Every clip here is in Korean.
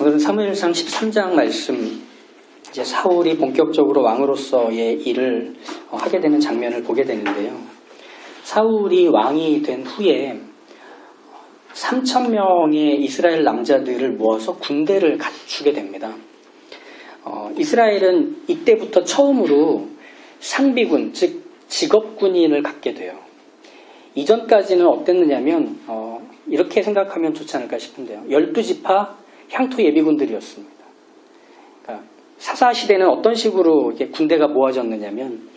오늘은 사무엘상 13장 말씀, 이제 사울이 본격적으로 왕으로서의 일을 하게 되는 장면을 보게 되는데요. 사울이 왕이 된 후에 3,000명의 이스라엘 남자들을 모아서 군대를 갖추게 됩니다. 이스라엘은 이때부터 처음으로 상비군, 즉 직업군인을 갖게 돼요. 이전까지는 어땠느냐면 이렇게 생각하면 좋지 않을까 싶은데요. 12지파 향토 예비군들이었습니다. 그러니까 사사시대는 어떤 식으로 이렇게 군대가 모아졌느냐면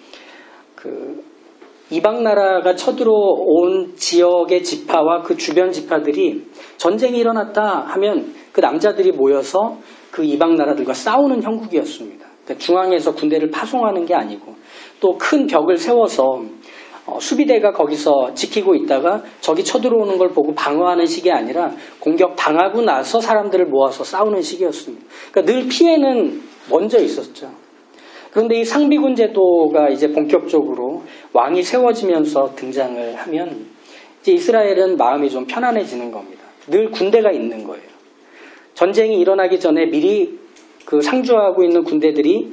이방 나라가 쳐들어온 지역의 지파와 그 주변 지파들이 전쟁이 일어났다 하면 그 남자들이 모여서 그 이방 나라들과 싸우는 형국이었습니다. 그러니까 중앙에서 군대를 파송하는 게 아니고 또 큰 벽을 세워서 수비대가 거기서 지키고 있다가 적이 쳐들어오는 걸 보고 방어하는 식이 아니라 공격 당하고 나서 사람들을 모아서 싸우는 식이었습니다. 그러니까 늘 피해는 먼저 있었죠. 그런데 이 상비군 제도가 이제 본격적으로 왕이 세워지면서 등장을 하면 이제 이스라엘은 마음이 좀 편안해지는 겁니다. 늘 군대가 있는 거예요. 전쟁이 일어나기 전에 미리 그 상주하고 있는 군대들이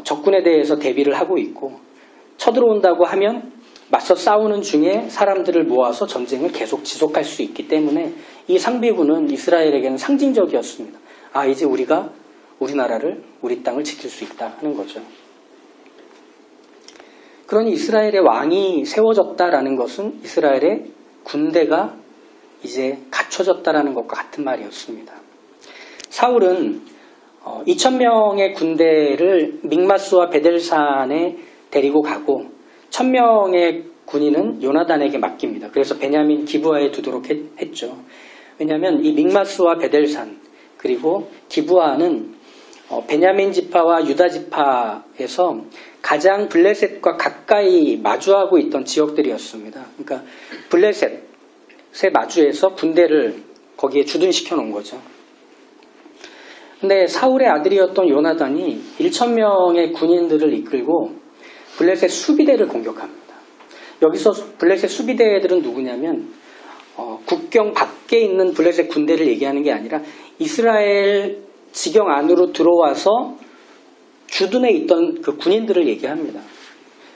적군에 대해서 대비를 하고 있고 쳐들어온다고 하면 맞서 싸우는 중에 사람들을 모아서 전쟁을 계속 지속할 수 있기 때문에 이 상비군은 이스라엘에게는 상징적이었습니다. 아, 이제 우리가 우리나라를, 우리 땅을 지킬 수 있다 하는 거죠. 그러니 이스라엘의 왕이 세워졌다라는 것은 이스라엘의 군대가 이제 갖춰졌다라는 것과 같은 말이었습니다. 사울은 2,000명의 군대를 믹마스와 베델산에 데리고 가고 1,000명의 군인은 요나단에게 맡깁니다. 그래서 베냐민 기브아에 두도록 했죠. 왜냐하면 이 믹마스와 베델산 그리고 기브아는 베냐민 지파와 유다 지파에서 가장 블레셋과 가까이 마주하고 있던 지역들이었습니다. 그러니까 블레셋에 마주해서 군대를 거기에 주둔시켜 놓은 거죠. 근데 사울의 아들이었던 요나단이 1,000명의 군인들을 이끌고 블레셋 수비대를 공격합니다. 여기서 블레셋 수비대들은 누구냐면 국경 밖에 있는 블레셋 군대를 얘기하는 게 아니라 이스라엘 지경 안으로 들어와서 주둔해 있던 그 군인들을 얘기합니다.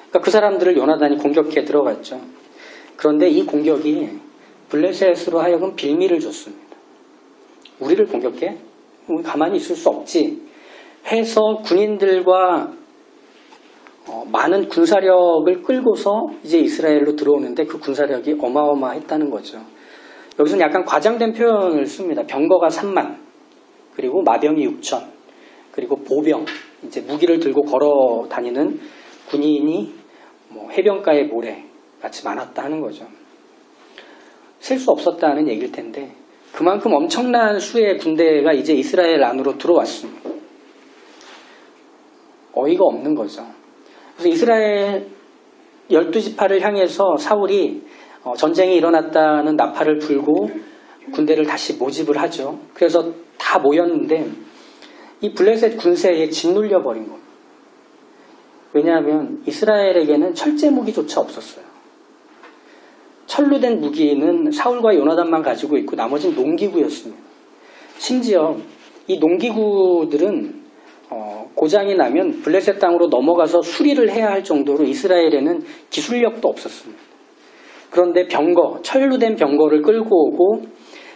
그러니까 그 사람들을 요나단이 공격해 들어갔죠. 그런데 이 공격이 블레셋으로 하여금 빌미를 줬습니다. 우리를 공격해? 우리 가만히 있을 수 없지 해서 군인들과 많은 군사력을 끌고서 이제 이스라엘로 들어오는데 그 군사력이 어마어마했다는 거죠. 여기서는 약간 과장된 표현을 씁니다. 병거가 3만, 그리고 마병이 6천, 그리고 보병, 이제 무기를 들고 걸어 다니는 군인이 해변가의 모래 같이 많았다 하는 거죠. 셀 수 없었다는 얘기일 텐데 그만큼 엄청난 수의 군대가 이제 이스라엘 안으로 들어왔습니다. 어이가 없는 거죠. 그래서 이스라엘 12지파를 향해서 사울이 전쟁이 일어났다는 나팔을 불고 군대를 다시 모집을 하죠. 그래서 다 모였는데 이 블레셋 군세에 짓눌려 버린 겁니다. 왜냐하면 이스라엘에게는 철제 무기조차 없었어요. 철로 된 무기는 사울과 요나단만 가지고 있고 나머지는 농기구였습니다. 심지어 이 농기구들은 고장이 나면 블레셋 땅으로 넘어가서 수리를 해야 할 정도로 이스라엘에는 기술력도 없었습니다. 그런데 병거, 철로 된 병거를 끌고 오고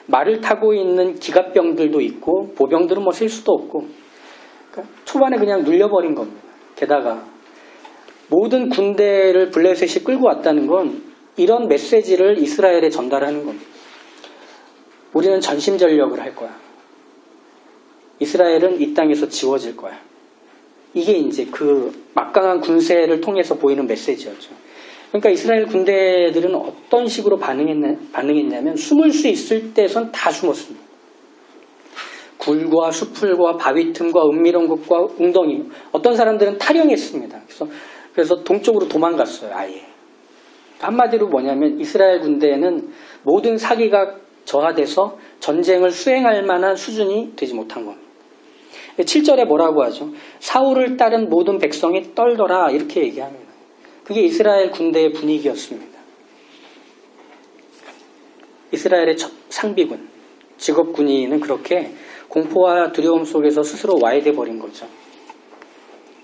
말을 타고 있는 기갑병들도 있고 보병들은 쓸 수도 없고 그러니까 초반에 그냥 눌려버린 겁니다. 게다가 모든 군대를 블레셋이 끌고 왔다는 건 이런 메시지를 이스라엘에 전달하는 겁니다. 우리는 전심전력을 할 거야. 이스라엘은 이 땅에서 지워질 거야. 이게 이제 그 막강한 군세를 통해서 보이는 메시지였죠. 그러니까 이스라엘 군대들은 어떤 식으로 반응했냐면 숨을 수 있을 때선 다 숨었습니다. 굴과 수풀과 바위 틈과 은밀한 곳과 웅덩이. 어떤 사람들은 탈영했습니다. 그래서 동쪽으로 도망갔어요. 아예. 한마디로 뭐냐면 이스라엘 군대에는 모든 사기가 저하돼서 전쟁을 수행할 만한 수준이 되지 못한 겁니다. 7절에 뭐라고 하죠? 사울을 따른 모든 백성이 떨더라 이렇게 얘기합니다. 그게 이스라엘 군대의 분위기였습니다. 이스라엘의 첫 상비군, 직업군인은 그렇게 공포와 두려움 속에서 스스로 와해돼 버린 거죠.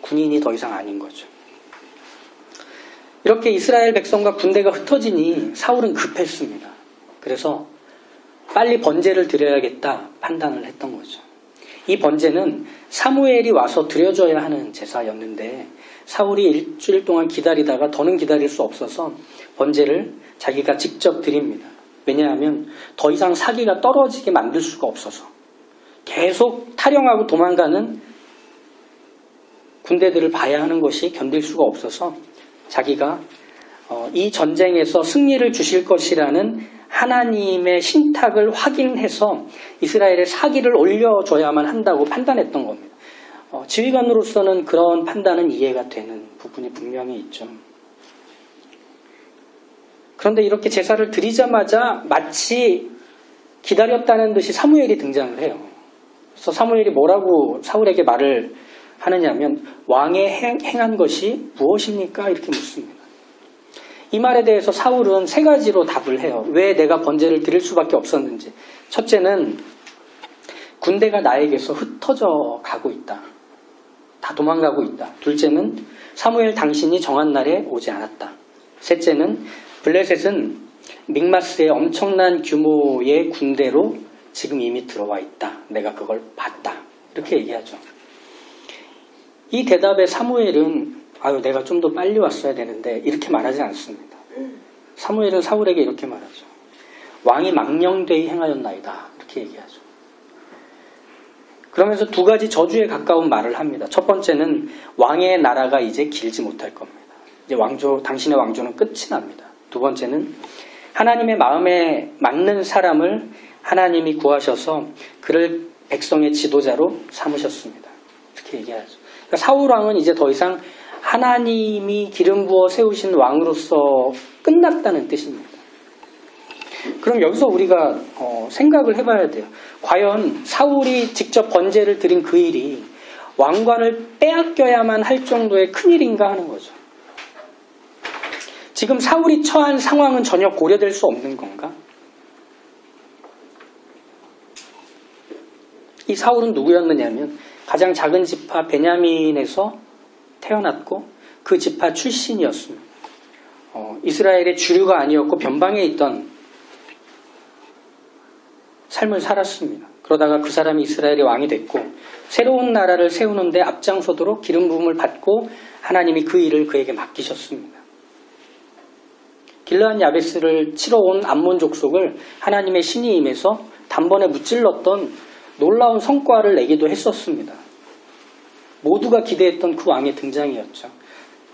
군인이 더 이상 아닌 거죠. 이렇게 이스라엘 백성과 군대가 흩어지니 사울은 급했습니다. 그래서 빨리 번제를 드려야겠다 판단을 했던 거죠. 이 번제는 사무엘이 와서 드려줘야 하는 제사였는데 사울이 일주일 동안 기다리다가 더는 기다릴 수 없어서 번제를 자기가 직접 드립니다. 왜냐하면 더 이상 사기가 떨어지게 만들 수가 없어서 계속 타령하고 도망가는 군대들을 봐야 하는 것이 견딜 수가 없어서 자기가 이 전쟁에서 승리를 주실 것이라는 하나님의 신탁을 확인해서 이스라엘의 사기를 올려줘야만 한다고 판단했던 겁니다. 지휘관으로서는 그런 판단은 이해가 되는 부분이 분명히 있죠. 그런데 이렇게 제사를 드리자마자 마치 기다렸다는 듯이 사무엘이 등장을 해요. 그래서 사무엘이 뭐라고 사울에게 말을 하느냐면 왕의 행한 것이 무엇입니까? 이렇게 묻습니다. 이 말에 대해서 사울은 세 가지로 답을 해요. 왜 내가 번제를 드릴 수밖에 없었는지. 첫째는 군대가 나에게서 흩어져 가고 있다. 다 도망가고 있다. 둘째는 사무엘 당신이 정한 날에 오지 않았다. 셋째는 블레셋은 믹마스의 엄청난 규모의 군대로 지금 이미 들어와 있다. 내가 그걸 봤다. 이렇게 얘기하죠. 이 대답에 사무엘은 내가 좀 더 빨리 왔어야 되는데 이렇게 말하지 않습니다. 사무엘은 사울에게 이렇게 말하죠. 왕이 망령되이 행하였나이다. 이렇게 얘기하죠. 그러면서 두 가지 저주에 가까운 말을 합니다. 첫 번째는 왕의 나라가 이제 길지 못할 겁니다. 이제 당신의 왕조는 끝이 납니다. 두 번째는 하나님의 마음에 맞는 사람을 하나님이 구하셔서 그를 백성의 지도자로 삼으셨습니다. 이렇게 얘기하죠. 그러니까 사울 왕은 이제 더 이상 하나님이 기름 부어 세우신 왕으로서 끝났다는 뜻입니다. 그럼 여기서 우리가 생각을 해봐야 돼요. 과연 사울이 직접 번제를 드린 그 일이 왕관을 빼앗겨야만 할 정도의 큰일인가 하는 거죠. 지금 사울이 처한 상황은 전혀 고려될 수 없는 건가? 이 사울은 누구였느냐면 가장 작은 지파 베냐민에서 태어났고 그 지파 출신이었습니다. 이스라엘의 주류가 아니었고 변방에 있던 삶을 살았습니다. 그러다가 그 사람이 이스라엘의 왕이 됐고 새로운 나라를 세우는데 앞장서도록 기름 부음을 받고 하나님이 그 일을 그에게 맡기셨습니다. 길르앗 야베스를 치러 온 암몬 족속을 하나님의 신이 임해서 단번에 무찔렀던 놀라운 성과를 내기도 했었습니다. 모두가 기대했던 그 왕의 등장이었죠.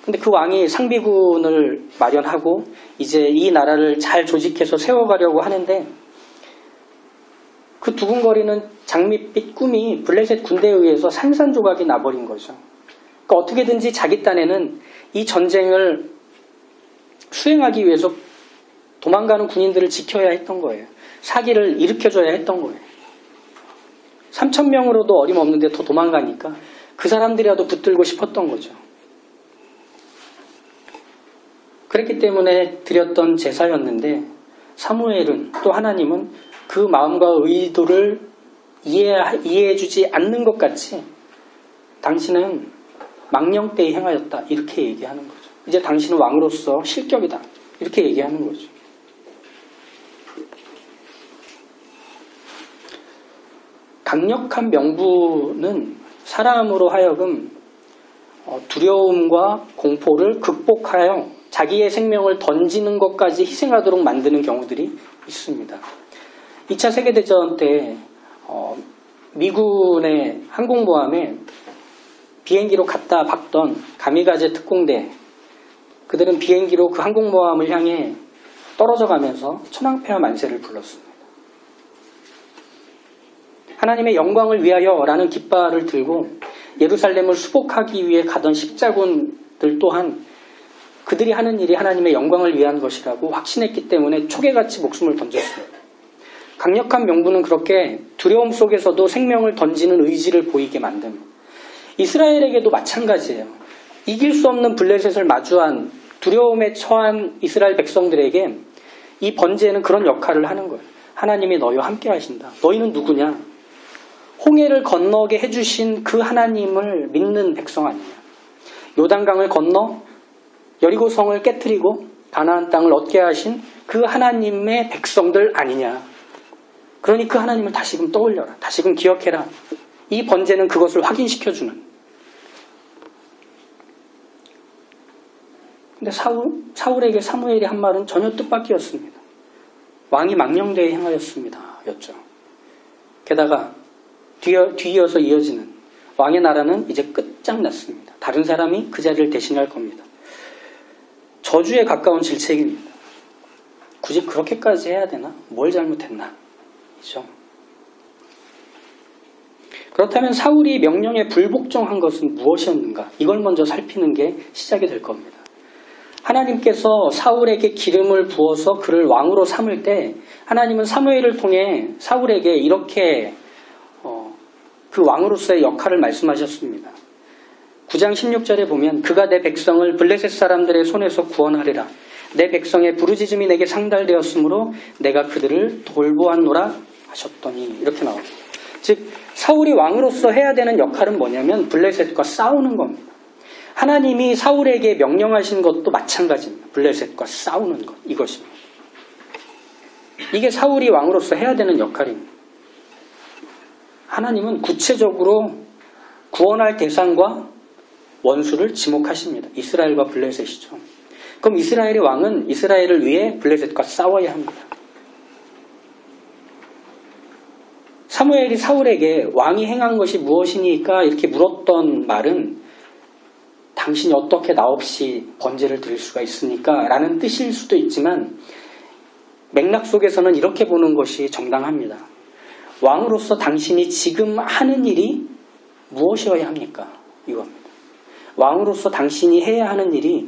근데 그 왕이 상비군을 마련하고 이제 이 나라를 잘 조직해서 세워가려고 하는데 그 두근거리는 장밋빛 꿈이 블레셋 군대에 의해서 산산조각이 나버린 거죠. 그러니까 어떻게든지 자기 딴에는 이 전쟁을 수행하기 위해서 도망가는 군인들을 지켜야 했던 거예요. 사기를 일으켜줘야 했던 거예요. 3,000명으로도 어림없는데 더 도망가니까 그 사람들이라도 붙들고 싶었던 거죠. 그랬기 때문에 드렸던 제사였는데 사무엘은 또 하나님은 그 마음과 의도를 이해해주지 않는 것 같이 당신은 망령되이 행하였다 이렇게 얘기하는 거죠. 이제 당신은 왕으로서 실격이다 이렇게 얘기하는 거죠. 강력한 명분은 사람으로 하여금 두려움과 공포를 극복하여 자기의 생명을 던지는 것까지 희생하도록 만드는 경우들이 있습니다. 2차 세계대전 때 미군의 항공모함에 비행기로 갖다 박던 가미가제 특공대 그들은 비행기로 그 항공모함을 향해 떨어져 가면서 천황폐하 만세를 불렀습니다. 하나님의 영광을 위하여 라는 깃발을 들고 예루살렘을 수복하기 위해 가던 십자군들 또한 그들이 하는 일이 하나님의 영광을 위한 것이라고 확신했기 때문에 초계같이 목숨을 던졌습니다. 강력한 명분은 그렇게 두려움 속에서도 생명을 던지는 의지를 보이게 만듭니다. 이스라엘에게도 마찬가지예요. 이길 수 없는 블레셋을 마주한 두려움에 처한 이스라엘 백성들에게 이 번제는 그런 역할을 하는 거예요. 하나님이 너희와 함께 하신다. 너희는 누구냐? 홍해를 건너게 해주신 그 하나님을 믿는 백성 아니냐. 요단강을 건너 여리고성을 깨뜨리고 가나안 땅을 얻게 하신 그 하나님의 백성들 아니냐. 그러니 그 하나님을 다시금 떠올려라. 다시금 기억해라. 이 번제는 그것을 확인시켜주는. 근데 사울에게 사무엘이 한 말은 전혀 뜻밖이었습니다. 왕이 망령되에 행하였습니다. 였죠. 게다가 뒤이어서 이어지는 왕의 나라는 이제 끝장났습니다. 다른 사람이 그 자리를 대신할 겁니다. 저주에 가까운 질책입니다. 굳이 그렇게까지 해야 되나? 뭘 잘못했나? 그렇죠? 그렇다면 사울이 명령에 불복종한 것은 무엇이었는가? 이걸 먼저 살피는 게 시작이 될 겁니다. 하나님께서 사울에게 기름을 부어서 그를 왕으로 삼을 때 하나님은 사무엘을 통해 사울에게 이렇게 그 왕으로서의 역할을 말씀하셨습니다. 9장 16절에 보면 그가 내 백성을 블레셋 사람들의 손에서 구원하리라. 내 백성의 부르짖음이 내게 상달되었으므로 내가 그들을 돌보았노라 하셨더니 이렇게 나옵니다. 즉 사울이 왕으로서 해야 되는 역할은 뭐냐면 블레셋과 싸우는 겁니다. 하나님이 사울에게 명령하신 것도 마찬가지입니다. 블레셋과 싸우는 것, 이것입니다. 이게 사울이 왕으로서 해야 되는 역할입니다. 하나님은 구체적으로 구원할 대상과 원수를 지목하십니다. 이스라엘과 블레셋이죠. 그럼 이스라엘의 왕은 이스라엘을 위해 블레셋과 싸워야 합니다. 사무엘이 사울에게 왕이 행한 것이 무엇이니까 이렇게 물었던 말은 당신이 어떻게 나 없이 번제를 드릴 수가 있습니까? 라는 뜻일 수도 있지만 맥락 속에서는 이렇게 보는 것이 정당합니다. 왕으로서 당신이 지금 하는 일이 무엇이어야 합니까? 이겁니다. 왕으로서 당신이 해야 하는 일이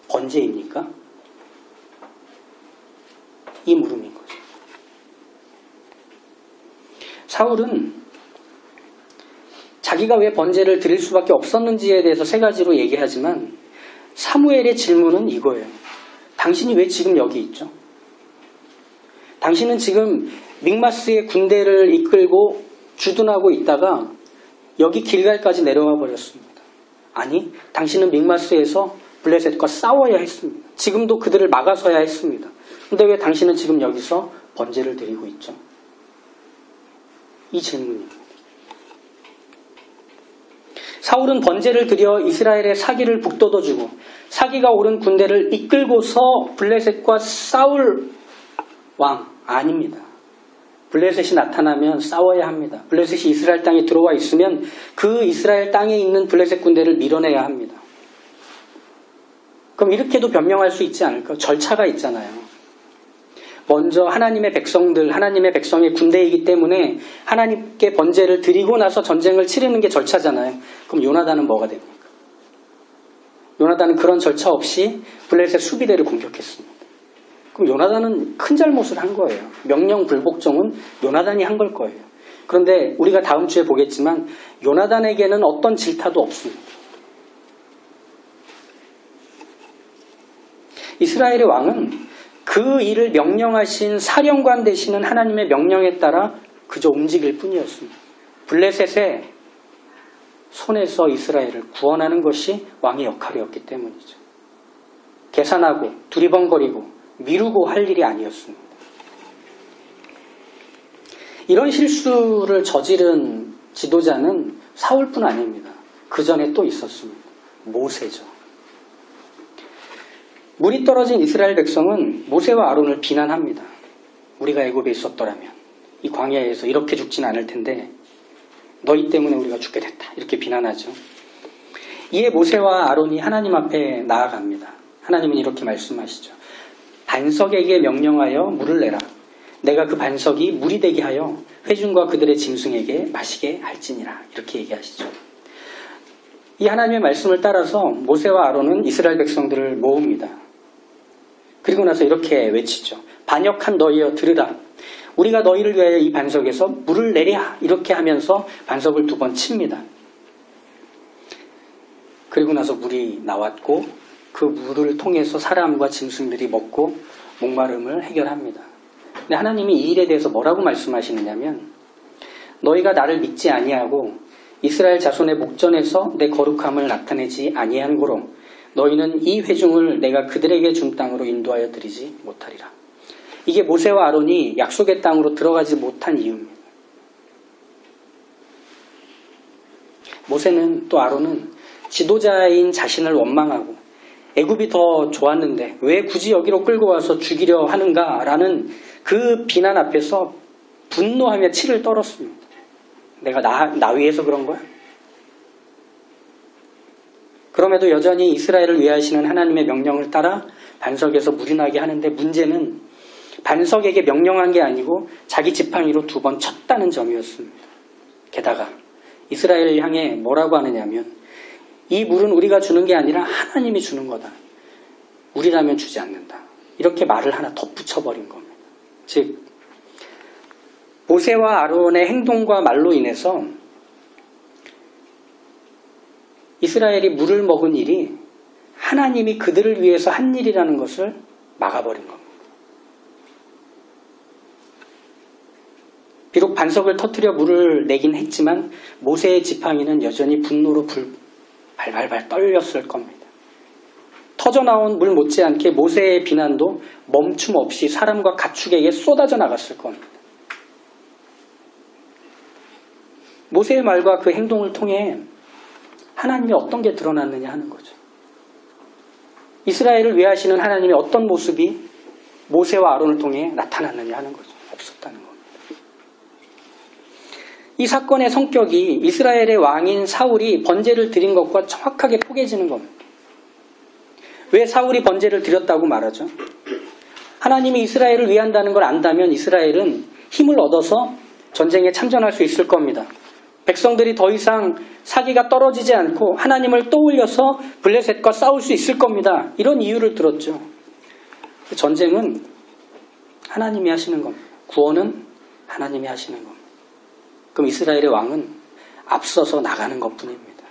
번제입니까? 이 물음인 거죠. 사울은 자기가 왜 번제를 드릴 수밖에 없었는지에 대해서 세 가지로 얘기하지만 사무엘의 질문은 이거예요. 당신이 왜 지금 여기 있죠? 당신은 지금 믹마스의 군대를 이끌고 주둔하고 있다가 여기 길갈까지 내려와 버렸습니다. 아니, 당신은 믹마스에서 블레셋과 싸워야 했습니다. 지금도 그들을 막아서야 했습니다. 근데 왜 당신은 지금 여기서 번제를 드리고 있죠? 이 질문입니다. 사울은 번제를 드려 이스라엘의 사기를 북돋워주고 사기가 오른 군대를 이끌고서 블레셋과 싸울 왕 아닙니다. 블레셋이 나타나면 싸워야 합니다. 블레셋이 이스라엘 땅에 들어와 있으면 그 이스라엘 땅에 있는 블레셋 군대를 밀어내야 합니다. 그럼 이렇게도 변명할 수 있지 않을까? 절차가 있잖아요. 먼저 하나님의 백성들, 하나님의 백성의 군대이기 때문에 하나님께 번제를 드리고 나서 전쟁을 치르는 게 절차잖아요. 그럼 요나단은 뭐가 됩니까? 요나단은 그런 절차 없이 블레셋 수비대를 공격했습니다. 그럼 요나단은 큰 잘못을 한 거예요. 명령 불복종은 요나단이 한 걸 거예요. 그런데 우리가 다음 주에 보겠지만 요나단에게는 어떤 질타도 없습니다. 이스라엘의 왕은 그 일을 명령하신 사령관 되시는 하나님의 명령에 따라 그저 움직일 뿐이었습니다. 블레셋의 손에서 이스라엘을 구원하는 것이 왕의 역할이었기 때문이죠. 계산하고 두리번거리고 미루고 할 일이 아니었습니다. 이런 실수를 저지른 지도자는 사울뿐 아닙니다. 그 전에 또 있었습니다. 모세죠. 물이 떨어진 이스라엘 백성은 모세와 아론을 비난합니다. 우리가 애굽에 있었더라면 이 광야에서 이렇게 죽지는 않을 텐데 너희 때문에 우리가 죽게 됐다. 이렇게 비난하죠. 이에 모세와 아론이 하나님 앞에 나아갑니다. 하나님은 이렇게 말씀하시죠. 반석에게 명령하여 물을 내라. 내가 그 반석이 물이 되게 하여 회중과 그들의 짐승에게 마시게 할지니라. 이렇게 얘기하시죠. 이 하나님의 말씀을 따라서 모세와 아론은 이스라엘 백성들을 모읍니다. 그리고 나서 이렇게 외치죠. 반역한 너희여 들으라. 우리가 너희를 위하여 이 반석에서 물을 내랴. 이렇게 하면서 반석을 2번 칩니다. 그리고 나서 물이 나왔고 그 물을 통해서 사람과 짐승들이 먹고 목마름을 해결합니다. 근데 하나님이 이 일에 대해서 뭐라고 말씀하시느냐면 너희가 나를 믿지 아니하고 이스라엘 자손의 목전에서 내 거룩함을 나타내지 아니한 고로 너희는 이 회중을 내가 그들에게 준 땅으로 인도하여 드리지 못하리라. 이게 모세와 아론이 약속의 땅으로 들어가지 못한 이유입니다. 모세는 또 아론은 지도자인 자신을 원망하고 애굽이 더 좋았는데 왜 굳이 여기로 끌고 와서 죽이려 하는가라는 그 비난 앞에서 분노하며 치를 떨었습니다. 내가 나 위해서 그런 거야? 그럼에도 여전히 이스라엘을 위하시는 하나님의 명령을 따라 반석에서 물이 나게 하는데 문제는 반석에게 명령한 게 아니고 자기 지팡이로 2번 쳤다는 점이었습니다. 게다가 이스라엘을 향해 뭐라고 하느냐면 이 물은 우리가 주는 게 아니라 하나님이 주는 거다. 우리라면 주지 않는다. 이렇게 말을 하나 덧붙여버린 겁니다. 즉 모세와 아론의 행동과 말로 인해서 이스라엘이 물을 먹은 일이 하나님이 그들을 위해서 한 일이라는 것을 막아버린 겁니다. 비록 반석을 터뜨려 물을 내긴 했지만 모세의 지팡이는 여전히 분노로 발발발 떨렸을 겁니다. 터져나온 물 못지않게 모세의 비난도 멈춤 없이 사람과 가축에게 쏟아져 나갔을 겁니다. 모세의 말과 그 행동을 통해 하나님이 어떤 게 드러났느냐 하는 거죠. 이스라엘을 위하시는 하나님의 어떤 모습이 모세와 아론을 통해 나타났느냐 하는 거죠. 없었다는 겁니다. 이 사건의 성격이 이스라엘의 왕인 사울이 번제를 드린 것과 정확하게 포개지는 겁니다. 왜 사울이 번제를 드렸다고 말하죠? 하나님이 이스라엘을 위한다는 걸 안다면 이스라엘은 힘을 얻어서 전쟁에 참전할 수 있을 겁니다. 백성들이 더 이상 사기가 떨어지지 않고 하나님을 떠올려서 블레셋과 싸울 수 있을 겁니다. 이런 이유를 들었죠. 전쟁은 하나님이 하시는 겁니다. 구원은 하나님이 하시는 겁니다. 그럼 이스라엘의 왕은 앞서서 나가는 것뿐입니다.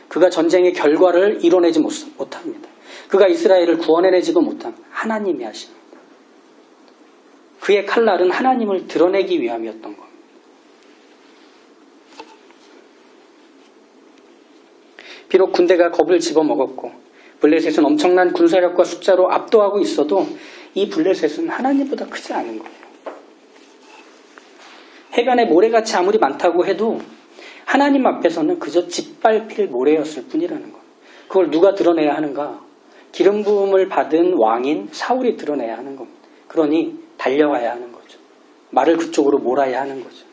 그가 전쟁의 결과를 이뤄내지 못합니다. 그가 이스라엘을 구원해내지도 못합니다. 하나님이 하십니다. 그의 칼날은 하나님을 드러내기 위함이었던 겁니다. 비록 군대가 겁을 집어먹었고 블레셋은 엄청난 군사력과 숫자로 압도하고 있어도 이 블레셋은 하나님보다 크지 않은 거예요. 해변에 모래같이 아무리 많다고 해도 하나님 앞에서는 그저 짓밟힐 모래였을 뿐이라는 것. 그걸 누가 드러내야 하는가? 기름 부음을 받은 왕인 사울이 드러내야 하는 겁니다. 그러니 달려가야 하는 거죠. 말을 그쪽으로 몰아야 하는 거죠.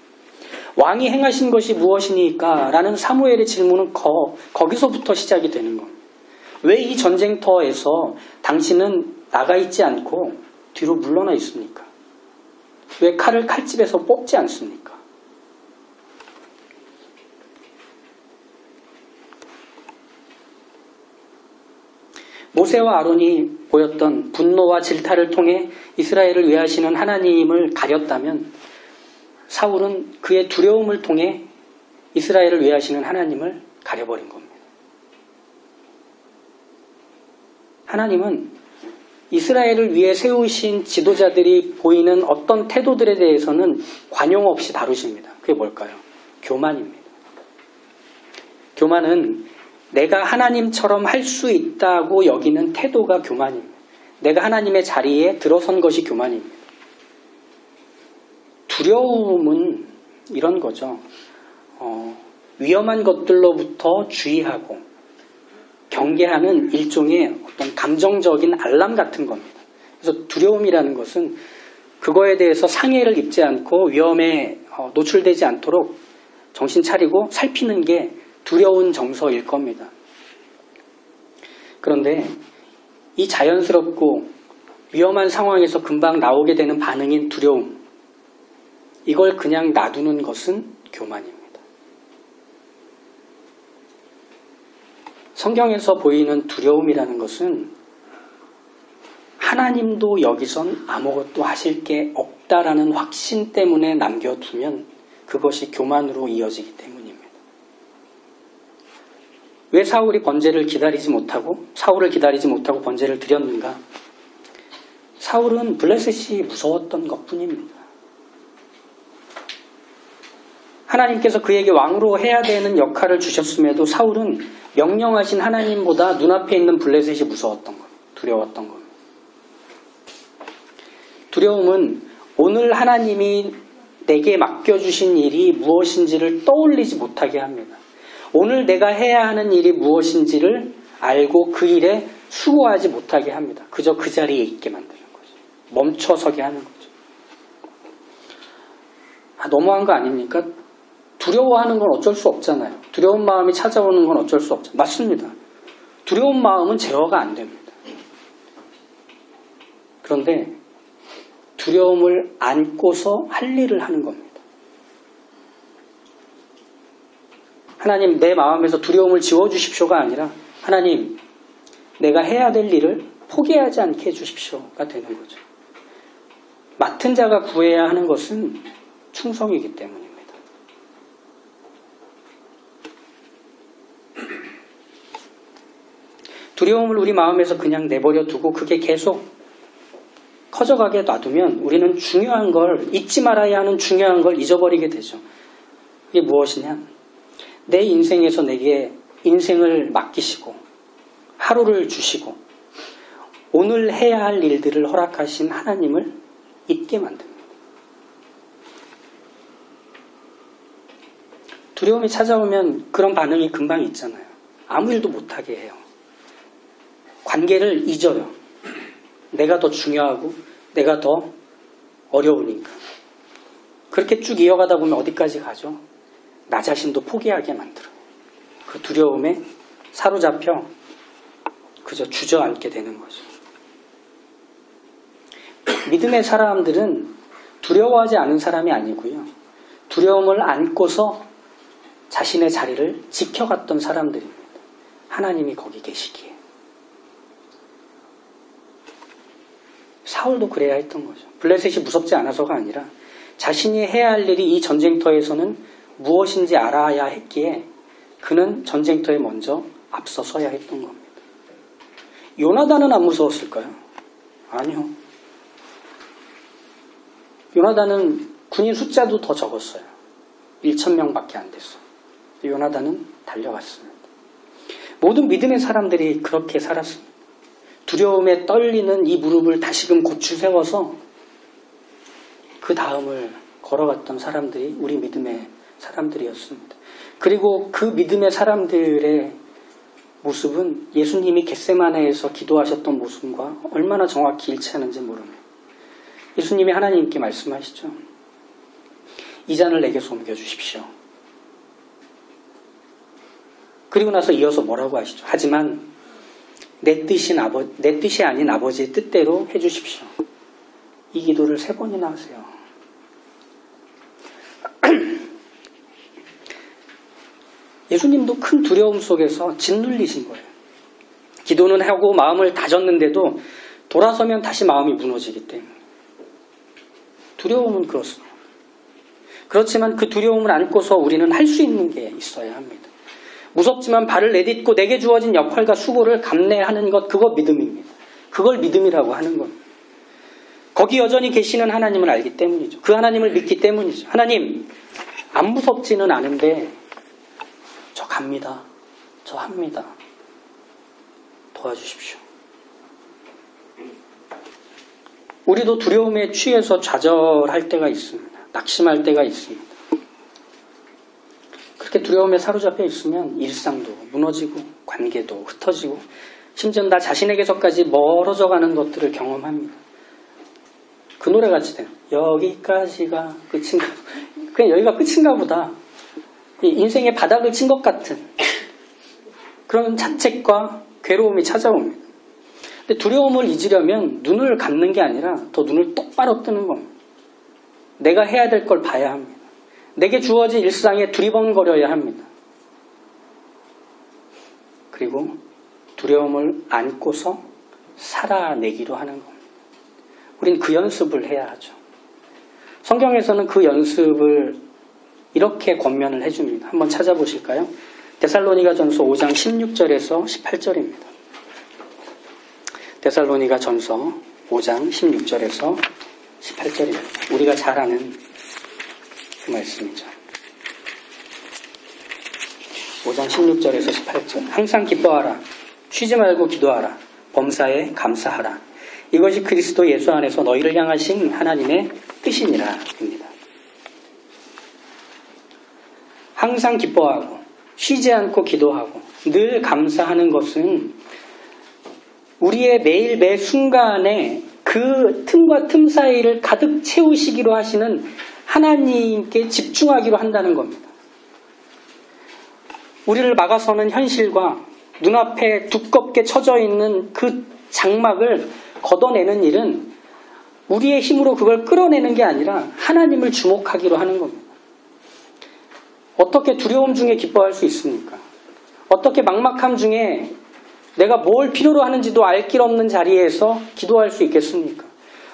왕이 행하신 것이 무엇이니까? 라는 사무엘의 질문은 거기서부터 시작이 되는 겁니다. 왜 이 전쟁터에서 당신은 나가 있지 않고 뒤로 물러나 있습니까? 왜 칼을 칼집에서 뽑지 않습니까? 모세와 아론이 보였던 분노와 질타를 통해 이스라엘을 위하시는 하나님을 가렸다면 사울은 그의 두려움을 통해 이스라엘을 위하시는 하나님을 가려버린 겁니다. 하나님은 이스라엘을 위해 세우신 지도자들이 보이는 어떤 태도들에 대해서는 관용 없이 다루십니다. 그게 뭘까요? 교만입니다. 교만은 내가 하나님처럼 할 수 있다고 여기는 태도가 교만입니다. 내가 하나님의 자리에 들어선 것이 교만입니다. 두려움은 이런 거죠. 위험한 것들로부터 주의하고 경계하는 일종의 어떤 감정적인 알람 같은 겁니다. 그래서 두려움이라는 것은 그거에 대해서 상해를 입지 않고 위험에 노출되지 않도록 정신 차리고 살피는 게 두려운 정서일 겁니다. 그런데 이 자연스럽고 위험한 상황에서 금방 나오게 되는 반응인 두려움, 이걸 그냥 놔두는 것은 교만입니다. 성경에서 보이는 두려움이라는 것은 하나님도 여기선 아무것도 하실 게 없다라는 확신 때문에 남겨두면 그것이 교만으로 이어지기 때문입니다. 왜 사울을 기다리지 못하고 번제를 드렸는가? 사울은 블레셋이 무서웠던 것뿐입니다. 하나님께서 그에게 왕으로 해야 되는 역할을 주셨음에도 사울은 명령하신 하나님보다 눈앞에 있는 블레셋이 무서웠던 것, 두려웠던 것. 두려움은 오늘 하나님이 내게 맡겨주신 일이 무엇인지를 떠올리지 못하게 합니다. 오늘 내가 해야 하는 일이 무엇인지를 알고 그 일에 수고하지 못하게 합니다. 그저 그 자리에 있게 만드는 거죠. 멈춰서게 하는 거죠. 너무한 거 아닙니까? 두려워하는 건 어쩔 수 없잖아요. 두려운 마음이 찾아오는 건 어쩔 수 없죠. 맞습니다. 두려운 마음은 제어가 안 됩니다. 그런데 두려움을 안고서 할 일을 하는 겁니다. 하나님, 내 마음에서 두려움을 지워주십시오가 아니라 하나님, 내가 해야 될 일을 포기하지 않게 해주십시오가 되는 거죠. 맡은 자가 구해야 하는 것은 충성이기 때문입니다. 두려움을 우리 마음에서 그냥 내버려 두고 그게 계속 커져가게 놔두면 우리는 중요한 걸, 잊지 말아야 하는 중요한 걸 잊어버리게 되죠. 그게 무엇이냐? 내 인생에서 내게 인생을 맡기시고 하루를 주시고 오늘 해야 할 일들을 허락하신 하나님을 잊게 만듭니다. 두려움이 찾아오면 그런 반응이 금방 있잖아요. 아무 일도 못하게 해요. 관계를 잊어요. 내가 더 중요하고 내가 더 어려우니까. 그렇게 쭉 이어가다 보면 어디까지 가죠? 나 자신도 포기하게 만들어요. 그 두려움에 사로잡혀 그저 주저앉게 되는 거죠. 믿음의 사람들은 두려워하지 않은 사람이 아니고요. 두려움을 안고서 자신의 자리를 지켜갔던 사람들입니다. 하나님이 거기 계시기에. 사울도 그래야 했던 거죠. 블레셋이 무섭지 않아서가 아니라 자신이 해야 할 일이 이 전쟁터에서는 무엇인지 알아야 했기에 그는 전쟁터에 먼저 앞서서야 했던 겁니다. 요나단은 안 무서웠을까요? 아니요. 요나단은 군인 숫자도 더 적었어요. 1,000명밖에 안 됐어요. 요나단은 달려갔습니다. 모든 믿음의 사람들이 그렇게 살았습니다. 두려움에 떨리는 이 무릎을 다시금 고추 세워서 그 다음을 걸어갔던 사람들이 우리 믿음의 사람들이었습니다. 그리고 그 믿음의 사람들의 모습은 예수님이 겟세마네에서 기도하셨던 모습과 얼마나 정확히 일치하는지 모릅니다. 예수님이 하나님께 말씀하시죠. 이 잔을 내게서 옮겨주십시오. 그리고 나서 이어서 뭐라고 하시죠? 하지만 내 뜻이 아닌 아버지의 뜻대로 해주십시오. 이 기도를 3번이나 하세요. 예수님도 큰 두려움 속에서 짓눌리신 거예요. 기도는 하고 마음을 다졌는데도 돌아서면 다시 마음이 무너지기 때문에. 두려움은 그렇습니다. 그렇지만 그 두려움을 안고서 우리는 할 수 있는 게 있어야 합니다. 무섭지만 발을 내딛고 내게 주어진 역할과 수고를 감내하는 것, 그거 믿음입니다. 그걸 믿음이라고 하는 겁니다. 거기 여전히 계시는 하나님을 알기 때문이죠. 그 하나님을 믿기 때문이죠. 하나님, 안 무섭지는 않은데 저 갑니다. 저 합니다. 도와주십시오. 우리도 두려움에 취해서 좌절할 때가 있습니다. 낙심할 때가 있습니다. 그렇게 두려움에 사로잡혀 있으면 일상도 무너지고 관계도 흩어지고 심지어 나 자신에게서까지 멀어져가는 것들을 경험합니다. 그 노래같이 돼요. 여기까지가 끝인가, 그냥 여기가 끝인가 보다. 인생의 바닥을 친 것 같은 그런 자책과 괴로움이 찾아옵니다. 근데 두려움을 잊으려면 눈을 감는 게 아니라 더 눈을 똑바로 뜨는 겁니다. 내가 해야 될 걸 봐야 합니다. 내게 주어진 일상에 두리번거려야 합니다. 그리고 두려움을 안고서 살아내기로 하는 겁니다. 우린 그 연습을 해야 하죠. 성경에서는 그 연습을 이렇게 권면을 해줍니다. 한번 찾아보실까요? 데살로니가전서 5장 16절에서 18절입니다. 데살로니가전서 5장 16절에서 18절입니다. 우리가 잘 아는 그 말씀이죠. 5장 16절에서 18절. 항상 기뻐하라. 쉬지 말고 기도하라. 범사에 감사하라. 이것이 그리스도 예수 안에서 너희를 향하신 하나님의 뜻이니라. 입니다. 항상 기뻐하고 쉬지 않고 기도하고 늘 감사하는 것은 우리의 매일 매 순간에 그 틈과 틈 사이를 가득 채우시기로 하시는 하나님께 집중하기로 한다는 겁니다. 우리를 막아서는 현실과 눈앞에 두껍게 쳐져 있는 그 장막을 걷어내는 일은 우리의 힘으로 그걸 끌어내는 게 아니라 하나님을 주목하기로 하는 겁니다. 어떻게 두려움 중에 기뻐할 수 있습니까? 어떻게 막막함 중에 내가 뭘 필요로 하는지도 알 길 없는 자리에서 기도할 수 있겠습니까?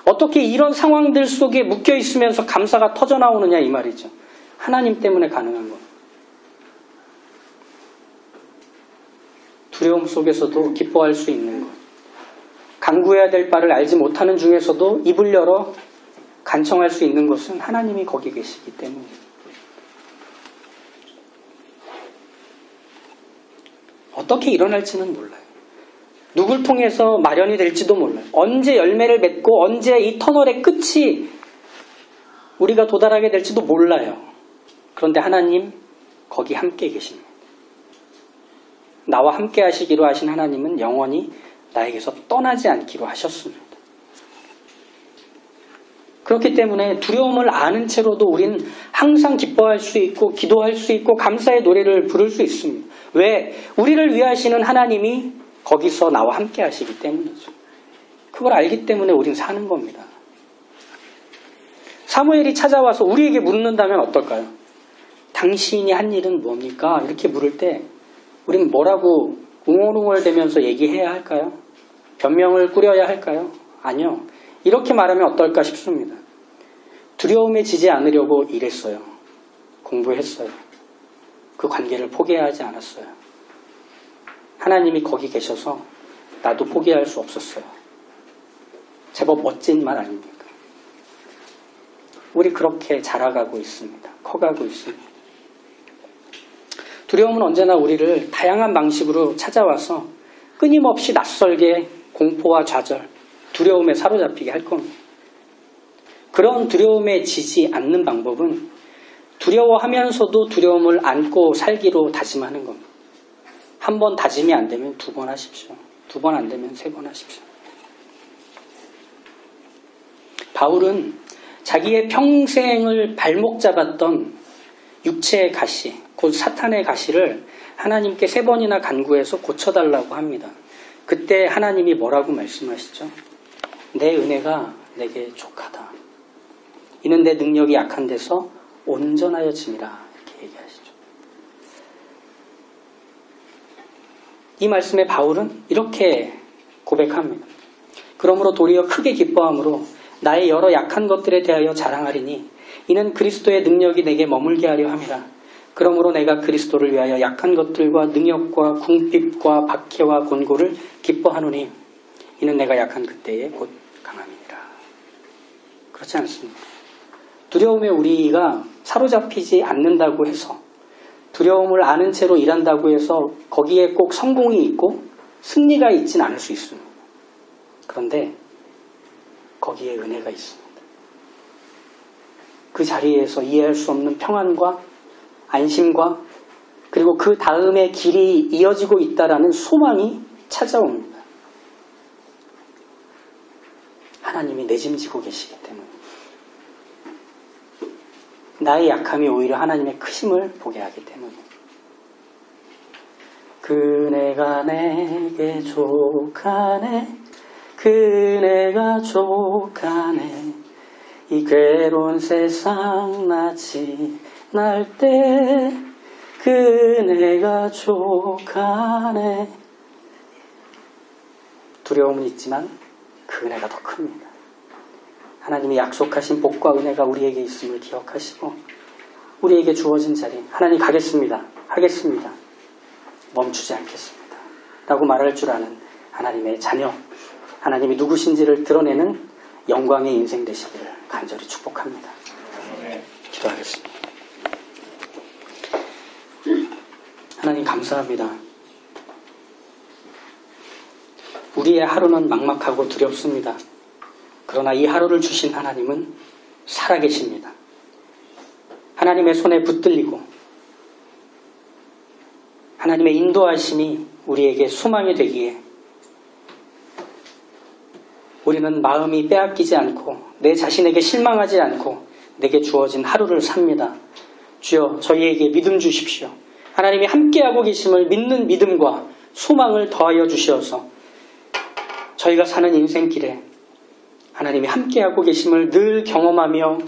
어떻게 이런 상황들 속에 묶여 있으면서 감사가 터져 나오느냐 이 말이죠. 하나님 때문에 가능한 겁니다. 두려움 속에서도 기뻐할 수 있는 것. 간구해야 될 바를 알지 못하는 중에서도 입을 열어 간청할 수 있는 것은 하나님이 거기 계시기 때문입니다. 어떻게 일어날지는 몰라요. 누굴 통해서 마련이 될지도 몰라요. 언제 열매를 맺고 언제 이 터널의 끝이 우리가 도달하게 될지도 몰라요. 그런데 하나님 거기 함께 계십니다. 나와 함께 하시기로 하신 하나님은 영원히 나에게서 떠나지 않기로 하셨습니다. 그렇기 때문에 두려움을 아는 채로도 우린 항상 기뻐할 수 있고 기도할 수 있고 감사의 노래를 부를 수 있습니다. 왜? 우리를 위하시는 하나님이 거기서 나와 함께 하시기 때문이죠. 그걸 알기 때문에 우린 사는 겁니다. 사무엘이 찾아와서 우리에게 묻는다면 어떨까요? 당신이 한 일은 뭡니까? 이렇게 물을 때 우린 뭐라고 웅얼웅얼대면서 얘기해야 할까요? 변명을 꾸려야 할까요? 아니요. 이렇게 말하면 어떨까 싶습니다. 두려움에 지지 않으려고 일했어요. 공부했어요. 그 관계를 포기하지 않았어요. 하나님이 거기 계셔서 나도 포기할 수 없었어요. 제법 멋진 말 아닙니까? 우리 그렇게 자라가고 있습니다. 커가고 있습니다. 두려움은 언제나 우리를 다양한 방식으로 찾아와서 끊임없이 낯설게 공포와 좌절, 두려움에 사로잡히게 할 겁니다. 그런 두려움에 지지 않는 방법은 두려워하면서도 두려움을 안고 살기로 다짐하는 겁니다. 한 번 다짐이 안 되면 2번 하십시오. 2번 안 되면 3번 하십시오. 바울은 자기의 평생을 발목 잡았던 육체의 가시, 곧 사탄의 가시를 하나님께 3번이나 간구해서 고쳐달라고 합니다. 그때 하나님이 뭐라고 말씀하시죠? 내 은혜가 내게 족하다. 이는 내 능력이 약한 데서 온전하여짐이라. 이렇게 얘기하시죠. 이 말씀에 바울은 이렇게 고백합니다. 그러므로 도리어 크게 기뻐함으로 나의 여러 약한 것들에 대하여 자랑하리니 이는 그리스도의 능력이 내게 머물게 하려 함이라. 그러므로 내가 그리스도를 위하여 약한 것들과 능력과 궁핍과 박해와 곤고를 기뻐하노니 이는 내가 약한 그때에 곧 강함이니라. 그렇지 않습니다. 두려움에 우리가 사로잡히지 않는다고 해서 두려움을 아는 채로 일한다고 해서 거기에 꼭 성공이 있고 승리가 있진 않을 수 있습니다. 그런데 거기에 은혜가 있습니다. 그 자리에서 이해할 수 없는 평안과 안심과 그리고 그 다음의 길이 이어지고 있다라는 소망이 찾아옵니다. 하나님이 내짐지고 계시기 때문에 나의 약함이 오히려 하나님의 크심을 보게 하기 때문에 그네가 내게 족하네 그네가 족하네 이 괴로운 세상 나 지날 때 그네가 족하네. 두려움은 있지만 그 은혜가 더 큽니다. 하나님이 약속하신 복과 은혜가 우리에게 있음을 기억하시고 우리에게 주어진 자리 하나님 가겠습니다. 하겠습니다. 멈추지 않겠습니다. 라고 말할 줄 아는 하나님의 자녀 하나님이 누구신지를 드러내는 영광의 인생 되시기를 간절히 축복합니다. 기도하겠습니다. 하나님 하나님 감사합니다. 우리의 하루는 막막하고 두렵습니다. 그러나 이 하루를 주신 하나님은 살아계십니다. 하나님의 손에 붙들리고 하나님의 인도하심이 우리에게 소망이 되기에 우리는 마음이 빼앗기지 않고 내 자신에게 실망하지 않고 내게 주어진 하루를 삽니다. 주여 저희에게 믿음 주십시오. 하나님이 함께하고 계심을 믿는 믿음과 소망을 더하여 주시어서 저희가 사는 인생길에 하나님이 함께하고 계심을 늘 경험하며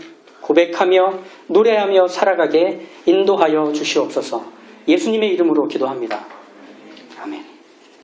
고백하며 노래하며 살아가게 인도하여 주시옵소서. 예수님의 이름으로 기도합니다.